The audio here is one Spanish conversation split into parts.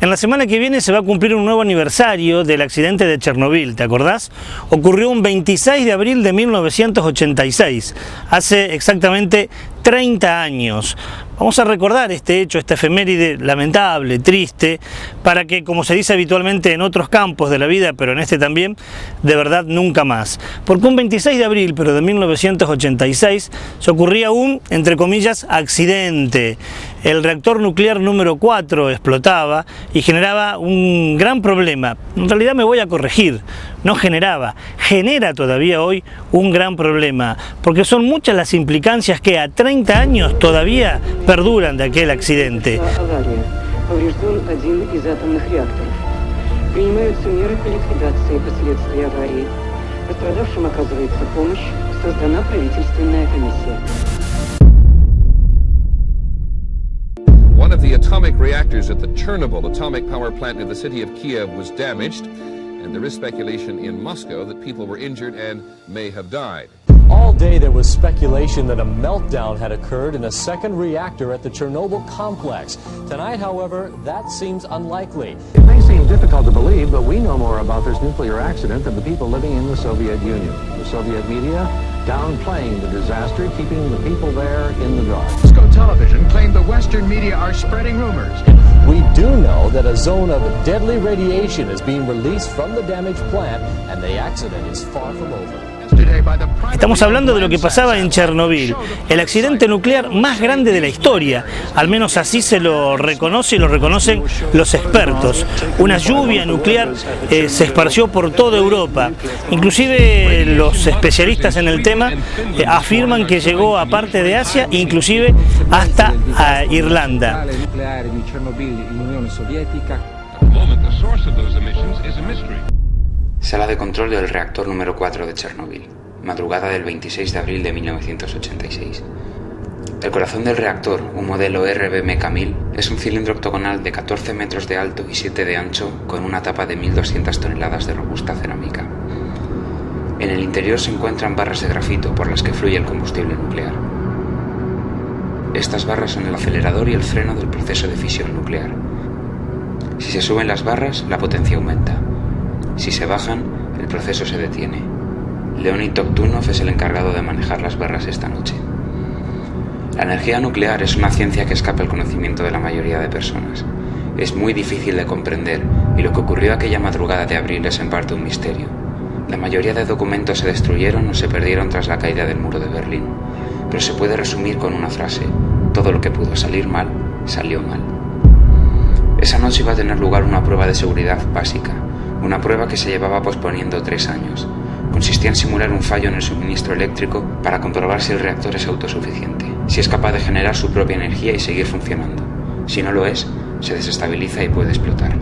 En la semana que viene se va a cumplir un nuevo aniversario del accidente de Chernobyl, ¿te acordás? Ocurrió un 26 de abril de 1986, hace exactamente 30 años. Vamos a recordar este hecho, esta efeméride lamentable, triste, para que, como se dice habitualmente en otros campos de la vida, pero en este también, de verdad nunca más. Porque un 26 de abril, pero de 1986, se ocurría un, entre comillas, accidente. El reactor nuclear número 4 explotaba y generaba un gran problema. En realidad me voy a corregir, no generaba, genera todavía hoy un gran problema, porque son muchas las implicancias que a 30 años todavía perduran de aquel accidente. One of the atomic reactors at the Chernobyl atomic power plant in the city of Kiev was damaged, and there is speculation in Moscow that people were injured and may have died. All day there was speculation that a meltdown had occurred in a second reactor at the Chernobyl complex. Tonight, however, that seems unlikely. It may seem difficult to believe, but we know more about this nuclear accident than the people living in the Soviet Union. The Soviet media downplaying the disaster, keeping the people there in the dark. Moscow television claimed the Western media are spreading rumors. We do know that a zone of deadly radiation is being released from the damaged plant, and the accident is far from over. Estamos hablando de lo que pasaba en Chernobyl, el accidente nuclear más grande de la historia, al menos así se lo reconoce y lo reconocen los expertos. Una lluvia nuclear se esparció por toda Europa, inclusive los especialistas en el tema afirman que llegó a parte de Asia, inclusive hasta a Irlanda. Sala de control del reactor número 4 de Chernobyl, madrugada del 26 de abril de 1986. El corazón del reactor, un modelo RBMK-1000, es un cilindro octogonal de 14 metros de alto y 7 de ancho con una tapa de 1.200 toneladas de robusta cerámica. En el interior se encuentran barras de grafito por las que fluye el combustible nuclear. Estas barras son el acelerador y el freno del proceso de fisión nuclear. Si se suben las barras, la potencia aumenta. Si se bajan, el proceso se detiene. Leonid Toktunov es el encargado de manejar las barras esta noche. La energía nuclear es una ciencia que escapa al conocimiento de la mayoría de personas. Es muy difícil de comprender y lo que ocurrió aquella madrugada de abril es en parte un misterio. La mayoría de documentos se destruyeron o se perdieron tras la caída del muro de Berlín, pero se puede resumir con una frase: todo lo que pudo salir mal, salió mal. Esa noche iba a tener lugar una prueba de seguridad básica. Una prueba que se llevaba posponiendo 3 años. Consistía en simular un fallo en el suministro eléctrico para comprobar si el reactor es autosuficiente, si es capaz de generar su propia energía y seguir funcionando. Si no lo es, se desestabiliza y puede explotar.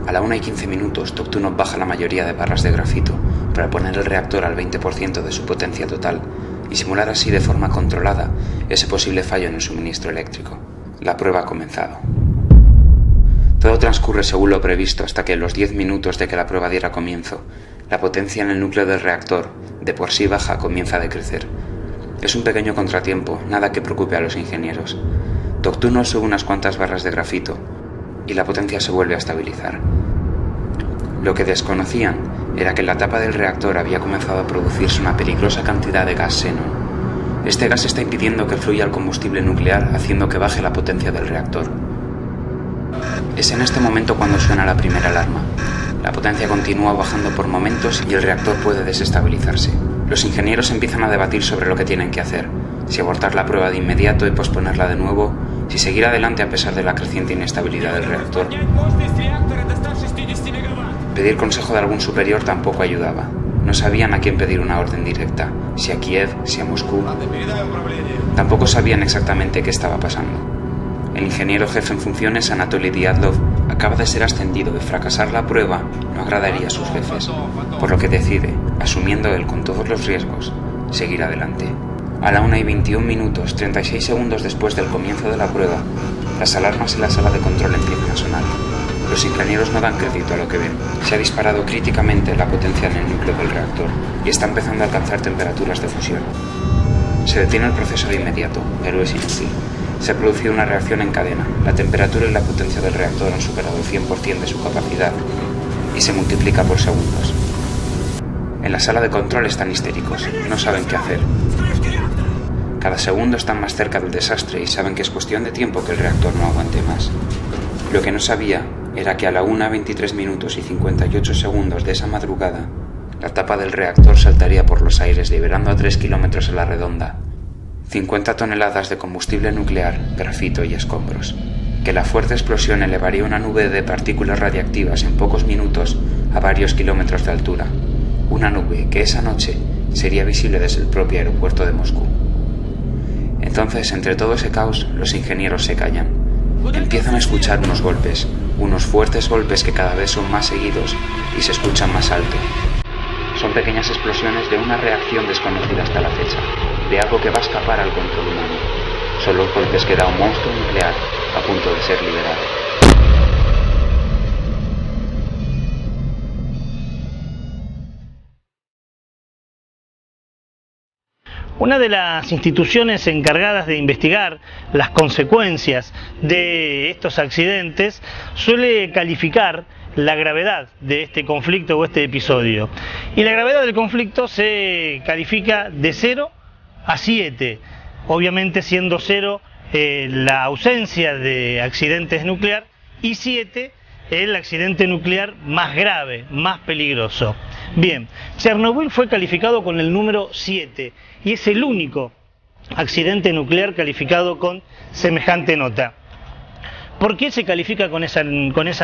A la 1:15 Toktunov baja la mayoría de barras de grafito para poner el reactor al 20% de su potencia total y simular así de forma controlada ese posible fallo en el suministro eléctrico. La prueba ha comenzado. Todo transcurre según lo previsto hasta que en los 10 minutos de que la prueba diera comienzo, la potencia en el núcleo del reactor, de por sí baja, comienza a decrecer. Es un pequeño contratiempo, nada que preocupe a los ingenieros. Toktunov sube unas cuantas barras de grafito y la potencia se vuelve a estabilizar. Lo que desconocían era que en la tapa del reactor había comenzado a producirse una peligrosa cantidad de gas xenón. Este gas está impidiendo que fluya el combustible nuclear, haciendo que baje la potencia del reactor. Es en este momento cuando suena la primera alarma. La potencia continúa bajando por momentos y el reactor puede desestabilizarse. Los ingenieros empiezan a debatir sobre lo que tienen que hacer, si abortar la prueba de inmediato y posponerla de nuevo, si seguir adelante a pesar de la creciente inestabilidad del reactor. Pedir consejo de algún superior tampoco ayudaba. No sabían a quién pedir una orden directa, si a Kiev, si a Moscú. Tampoco sabían exactamente qué estaba pasando. El ingeniero jefe en funciones, Anatoly Diatlov, acaba de ser ascendido y fracasar la prueba no agradaría a sus jefes, por lo que decide, asumiendo él con todos los riesgos, seguir adelante. A la 1:21, 36 segundos después del comienzo de la prueba, las alarmas en la sala de control empiezan a sonar. Los ingenieros no dan crédito a lo que ven. Se ha disparado críticamente la potencia en el núcleo del reactor y está empezando a alcanzar temperaturas de fusión. Se detiene el proceso de inmediato, pero es inútil. Se ha producido una reacción en cadena. La temperatura y la potencia del reactor han superado el 100% de su capacidad y se multiplica por segundos. En la sala de control están histéricos, no saben qué hacer. Cada segundo están más cerca del desastre y saben que es cuestión de tiempo que el reactor no aguante más. Lo que no sabía era que a la 1:23 minutos y 58 segundos de esa madrugada, la tapa del reactor saltaría por los aires, liberando a 3 kilómetros a la redonda 50 toneladas de combustible nuclear, grafito y escombros, que la fuerte explosión elevaría una nube de partículas radiactivas en pocos minutos a varios kilómetros de altura, una nube que esa noche sería visible desde el propio aeropuerto de Moscú. Entonces, entre todo ese caos, los ingenieros se callan. Empiezan a escuchar unos golpes, unos fuertes golpes que cada vez son más seguidos y se escuchan más alto. Son pequeñas explosiones de una reacción desconocida hasta la fecha, de algo que va a escapar al control humano. Son los golpes que da un monstruo nuclear a punto de ser liberado. Una de las instituciones encargadas de investigar las consecuencias de estos accidentes suele calificar la gravedad de este conflicto o este episodio. Y la gravedad del conflicto se califica de 0 a 7, obviamente siendo 0 la ausencia de accidentes nucleares y 7 el accidente nuclear más grave, más peligroso. Bien, Chernobyl fue calificado con el número 7 y es el único accidente nuclear calificado con semejante nota. ¿Por qué se califica con esa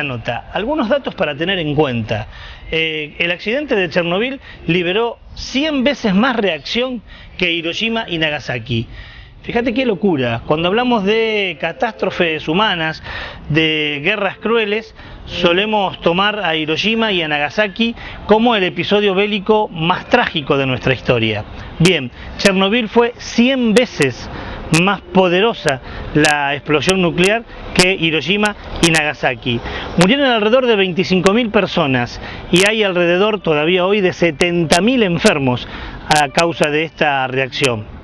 nota? Algunos datos para tener en cuenta. El accidente de Chernobyl liberó 100 veces más reacción que Hiroshima y Nagasaki. Fíjate qué locura, cuando hablamos de catástrofes humanas, de guerras crueles, solemos tomar a Hiroshima y a Nagasaki como el episodio bélico más trágico de nuestra historia. Bien, Chernobyl fue 100 veces más poderosa la explosión nuclear que Hiroshima y Nagasaki. Murieron alrededor de 25.000 personas y hay alrededor todavía hoy de 70.000 enfermos a causa de esta reacción.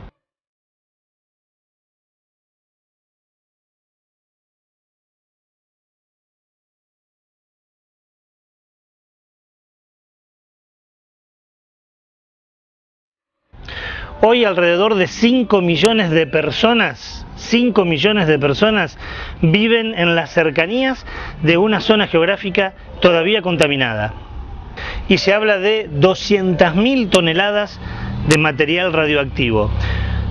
Hoy alrededor de 5 millones de personas viven en las cercanías de una zona geográfica todavía contaminada. Y se habla de 200.000 toneladas de material radioactivo.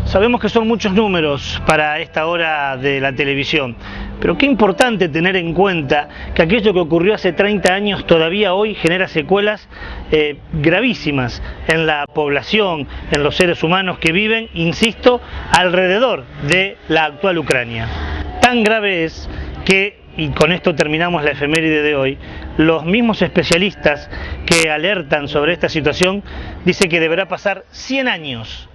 Sabemos que son muchos números para esta hora de la televisión, pero qué importante tener en cuenta que aquello que ocurrió hace 30 años todavía hoy genera secuelas gravísimas en la población, en los seres humanos que viven, insisto, alrededor de la actual Ucrania. Tan grave es que, y con esto terminamos la efeméride de hoy, los mismos especialistas que alertan sobre esta situación dicen que deberá pasar 100 años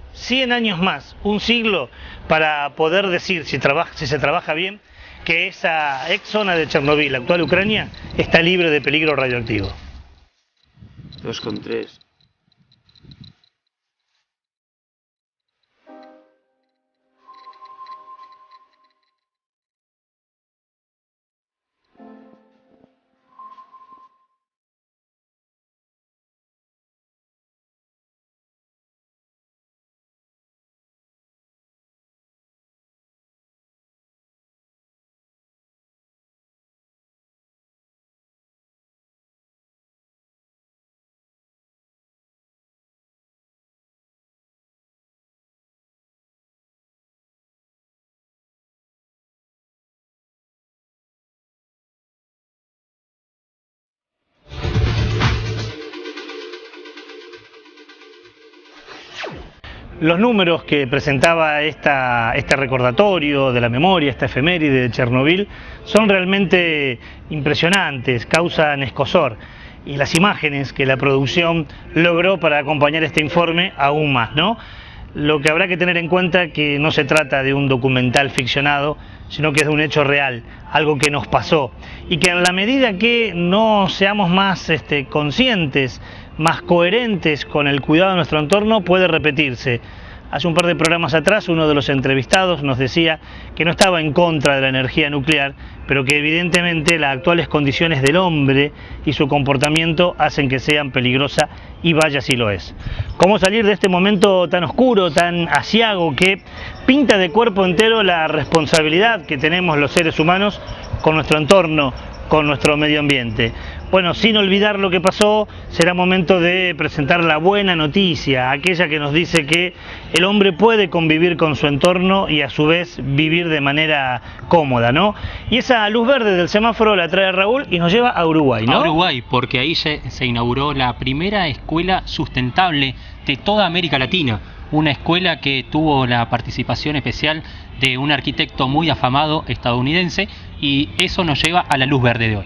más, un siglo, para poder decir, si se trabaja bien, que esa ex zona de Chernobyl, la actual Ucrania, está libre de peligro radioactivo. 2,3. Los números que presentaba este recordatorio de la memoria, esta efeméride de Chernobyl, son realmente impresionantes, causan escozor. Y las imágenes que la producción logró para acompañar este informe aún más, ¿no? Lo que habrá que tener en cuenta es que no se trata de un documental ficcionado, sino que es de un hecho real, algo que nos pasó. Y que en la medida que no seamos más conscientes, más coherentes con el cuidado de nuestro entorno, puede repetirse. Hace un par de programas atrás uno de los entrevistados nos decía que no estaba en contra de la energía nuclear, pero que evidentemente las actuales condiciones del hombre y su comportamiento hacen que sean peligrosas, y vaya si lo es. ¿Cómo salir de este momento tan oscuro, tan aciago, que pinta de cuerpo entero la responsabilidad que tenemos los seres humanos con nuestro entorno, con nuestro medio ambiente? Bueno, sin olvidar lo que pasó, será momento de presentar la buena noticia, aquella que nos dice que el hombre puede convivir con su entorno y a su vez vivir de manera cómoda, ¿no? Y esa luz verde del semáforo la trae Raúl y nos lleva a Uruguay, ¿no? A Uruguay, porque ahí se inauguró la primera escuela sustentable de toda América Latina. Una escuela que tuvo la participación especial de un arquitecto muy afamado estadounidense, y eso nos lleva a la luz verde de hoy.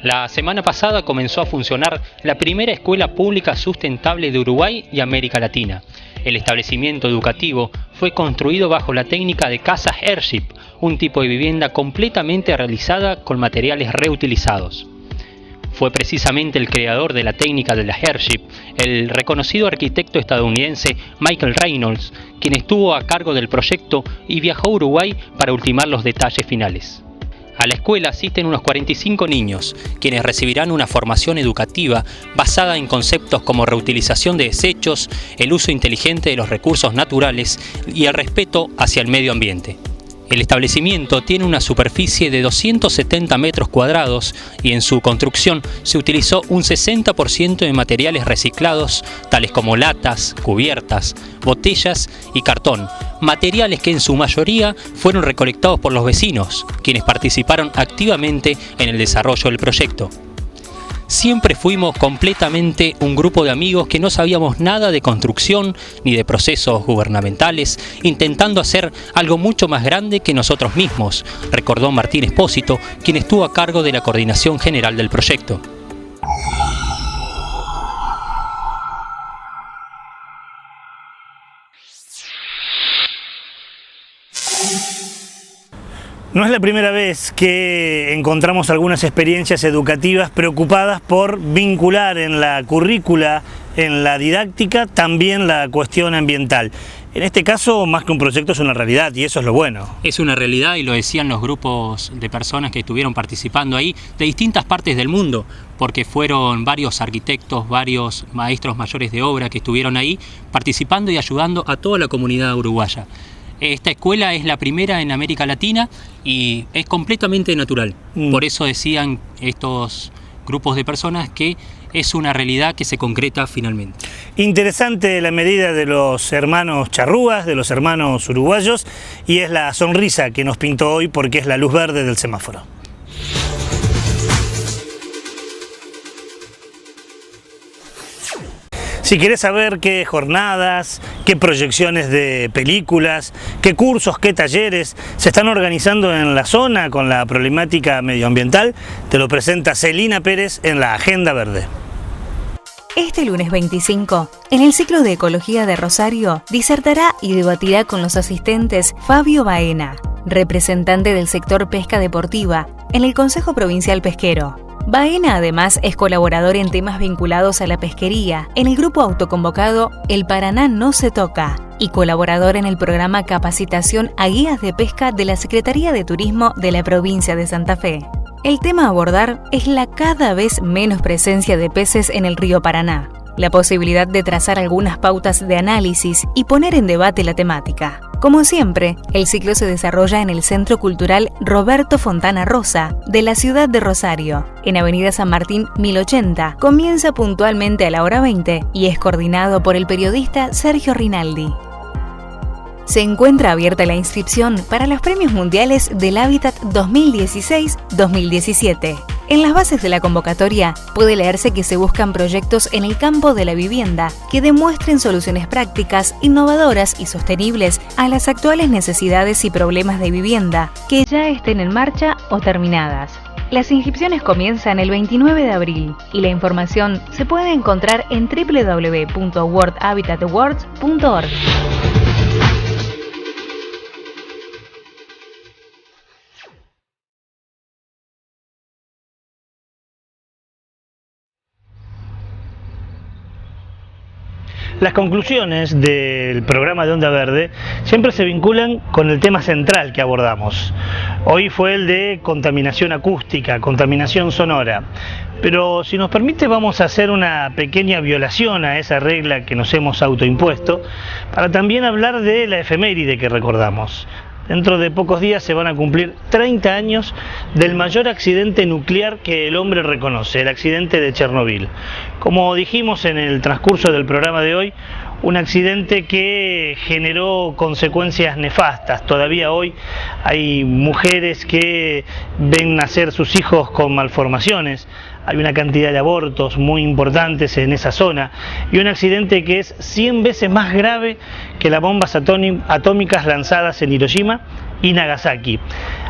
La semana pasada comenzó a funcionar la primera escuela pública sustentable de Uruguay y América Latina. El establecimiento educativo fue construido bajo la técnica de casas Airship, un tipo de vivienda completamente realizada con materiales reutilizados. Fue precisamente el creador de la técnica de las Airship, el reconocido arquitecto estadounidense Michael Reynolds, quien estuvo a cargo del proyecto y viajó a Uruguay para ultimar los detalles finales. A la escuela asisten unos 45 niños, quienes recibirán una formación educativa basada en conceptos como reutilización de desechos, el uso inteligente de los recursos naturales y el respeto hacia el medio ambiente. El establecimiento tiene una superficie de 270 metros cuadrados y en su construcción se utilizó un 60% de materiales reciclados, tales como latas, cubiertas, botellas y cartón, materiales que en su mayoría fueron recolectados por los vecinos, quienes participaron activamente en el desarrollo del proyecto. Siempre fuimos completamente un grupo de amigos que no sabíamos nada de construcción ni de procesos gubernamentales, intentando hacer algo mucho más grande que nosotros mismos, recordó Martín Espósito, quien estuvo a cargo de la coordinación general del proyecto. No es la primera vez que encontramos algunas experiencias educativas preocupadas por vincular en la currícula, en la didáctica, también la cuestión ambiental. En este caso, más que un proyecto, es una realidad, y eso es lo bueno. Es una realidad, y lo decían los grupos de personas que estuvieron participando ahí de distintas partes del mundo, porque fueron varios arquitectos, varios maestros mayores de obra que estuvieron ahí participando y ayudando a toda la comunidad uruguaya. Esta escuela es la primera en América Latina y es completamente natural. Por eso decían estos grupos de personas que es una realidad que se concreta finalmente. Interesante la medida de los hermanos charrúas, de los hermanos uruguayos, y es la sonrisa que nos pintó hoy porque es la luz verde del semáforo. Si querés saber qué jornadas, qué proyecciones de películas, qué cursos, qué talleres se están organizando en la zona con la problemática medioambiental, te lo presenta Celina Pérez en la Agenda Verde. Este lunes 25, en el ciclo de Ecología de Rosario, disertará y debatirá con los asistentes Fabio Baena, representante del sector pesca deportiva, en el Consejo Provincial Pesquero. Baena además es colaborador en temas vinculados a la pesquería en el grupo autoconvocado El Paraná No Se Toca y colaborador en el programa Capacitación a Guías de Pesca de la Secretaría de Turismo de la provincia de Santa Fe. El tema a abordar es la cada vez menos presencia de peces en el río Paraná, la posibilidad de trazar algunas pautas de análisis y poner en debate la temática. Como siempre, el ciclo se desarrolla en el Centro Cultural Roberto Fontana Rosa de la ciudad de Rosario, en Avenida San Martín 1080. Comienza puntualmente a la hora 20 y es coordinado por el periodista Sergio Rinaldi. Se encuentra abierta la inscripción para los Premios Mundiales del Hábitat 2016-2017. En las bases de la convocatoria puede leerse que se buscan proyectos en el campo de la vivienda que demuestren soluciones prácticas, innovadoras y sostenibles a las actuales necesidades y problemas de vivienda que ya estén en marcha o terminadas. Las inscripciones comienzan el 29 de abril y la información se puede encontrar en www.worldhabitatawards.org. Las conclusiones del programa de Onda Verde siempre se vinculan con el tema central que abordamos. Hoy fue el de contaminación acústica, contaminación sonora. Pero si nos permite vamos a hacer una pequeña violación a esa regla que nos hemos autoimpuesto para también hablar de la efeméride que recordamos. Dentro de pocos días se van a cumplir 30 años del mayor accidente nuclear que el hombre reconoce, el accidente de Chernobyl. Como dijimos en el transcurso del programa de hoy, un accidente que generó consecuencias nefastas. Todavía hoy hay mujeres que ven nacer sus hijos con malformaciones. Hay una cantidad de abortos muy importantes en esa zona y un accidente que es 100 veces más grave que las bombas atómicas lanzadas en Hiroshima y Nagasaki.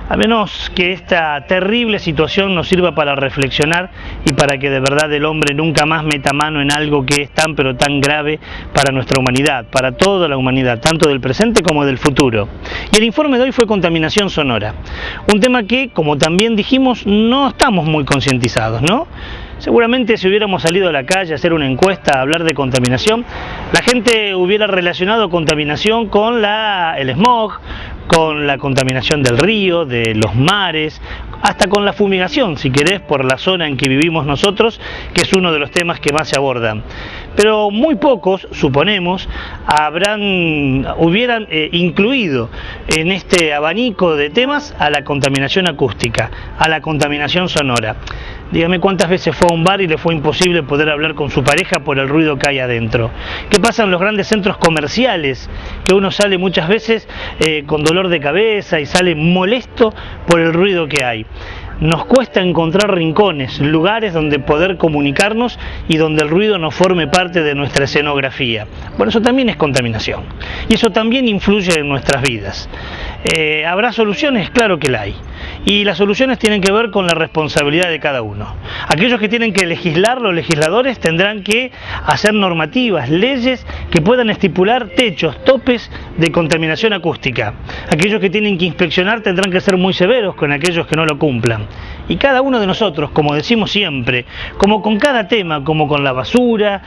A menos que esta terrible situación nos sirva para reflexionar y para que de verdad el hombre nunca más meta mano en algo que es tan pero tan grave para nuestra humanidad, para toda la humanidad, tanto del presente como del futuro. Y el informe de hoy fue contaminación sonora, un tema que, como también dijimos, no estamos muy concientizados, ¿no? Seguramente si hubiéramos salido a la calle a hacer una encuesta, a hablar de contaminación, la gente hubiera relacionado contaminación con el smog, con la contaminación del río, de los mares, hasta con la fumigación, si querés, por la zona en que vivimos nosotros, que es uno de los temas que más se abordan. Pero muy pocos, suponemos, hubieran incluido en este abanico de temas a la contaminación acústica, a la contaminación sonora. Dígame cuántas veces fue a un bar y le fue imposible poder hablar con su pareja por el ruido que hay adentro. ¿Qué pasa en los grandes centros comerciales? Que uno sale muchas veces con dolor de cabeza y sale molesto por el ruido que hay. Nos cuesta encontrar rincones, lugares donde poder comunicarnos y donde el ruido no forme parte de nuestra escenografía. Bueno, eso también es contaminación y eso también influye en nuestras vidas. ¿Habrá soluciones? Claro que la hay. Y las soluciones tienen que ver con la responsabilidad de cada uno. Aquellos que tienen que legislar, los legisladores tendrán que hacer normativas, leyes que puedan estipular techos, topes de contaminación acústica. Aquellos que tienen que inspeccionar tendrán que ser muy severos con aquellos que no lo cumplan. Y cada uno de nosotros, como decimos siempre, como con cada tema, como con la basura,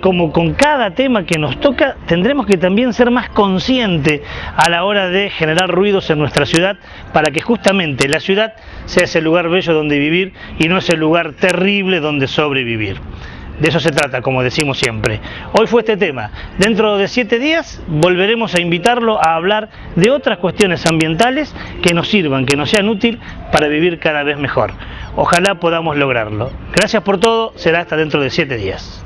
como con cada tema que nos toca, tendremos que también ser más conscientes a la hora de generar ruidos en nuestra ciudad para que justamente la ciudad sea ese lugar bello donde vivir y no ese lugar terrible donde sobrevivir. De eso se trata, como decimos siempre. Hoy fue este tema. Dentro de 7 días volveremos a invitarlo a hablar de otras cuestiones ambientales que nos sirvan, que nos sean útiles para vivir cada vez mejor. Ojalá podamos lograrlo. Gracias por todo. Será hasta dentro de 7 días.